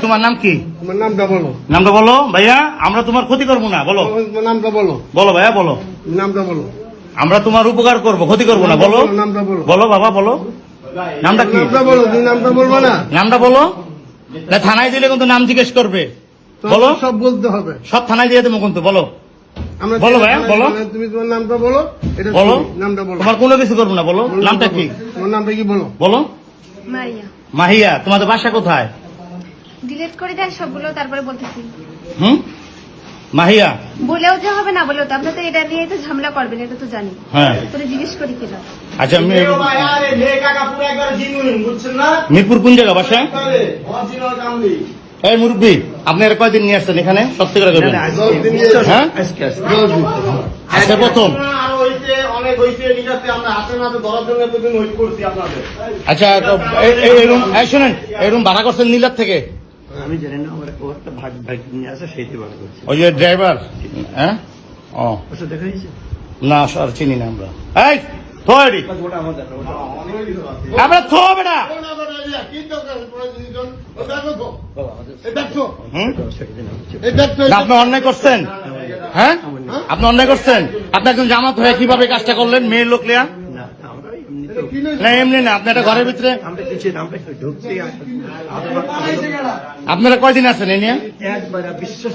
তোমার নাম কি? নামটা বলো ভাইয়া, আমরা তোমার ক্ষতি করবো না। বলো নামটা বলো। বলো ভাইয়া বলো নামটা বলো। আমরা তোমার উপকার করবো, ক্ষতি করবো না। বলো নামটা বলো। বলো বাবা বলো নামটা কি? নামটা বলো। তুমি নামটা বলবো না? নামটা বলো না, থানায় দিলে কিন্তু নাম জিজ্ঞেস করবে। বলো সব বলতে হবে, সব থানায় দিয়ে দেবো কিন্তু। বলো বলো ভাইয়া বলো। তুমি তোমার নামটা বলো। এটা বলো নামটা বলো। তোমার কোনো কিছু করবো না। বলো নামটা কি? তোমার নামটা কি বলো? বলো মারিয়া। মাহিয়া। তোমাদের বাসা কোথায়? ডিলিট করে দেন সবগুলো, তারপরে বলতেছি। মাহিয়া বলেও যে হবে না বলেও তো, আপনি তো এটা নিয়ে তো ঝামেলা করবেন, এটা তো জানি। হ্যাঁ তোরে জিজ্ঞেস করি কিনা। আচ্ছা মিরপুর কোন জায়গা বাসা? এই মুরব্বী, আপনার কয়দিন নিয়ে আসছেন এখানে? সত্যি করে করবেন। হ্যাঁ আজকে প্রথম। আচ্ছা শোনেন, এরকম ভাড়া করছেন নীলার থেকে? আমি জানি না, আমার একটা ভাগ নিয়ে আসে, সেইটি ভাড়া করছে। ওই যে ড্রাইভার? হ্যাঁ ও ওটা দেখা যাচ্ছে না, আর চিনি না আমরা। এই থোড়ি আমরা থোবে না। আপনি অন্যায় করছেন। হ্যাঁ আপনি অন্যায় করছেন। আপনি একজন জামাত হয়ে কিভাবে কাজটা করলেন? মেয়ের লোক লিয়া না, এমনি না। আপনি একটা ঘরের ভিতরে আপনারা কয়দিন আছেন এ নিয়ে? একবার বিশ্বাস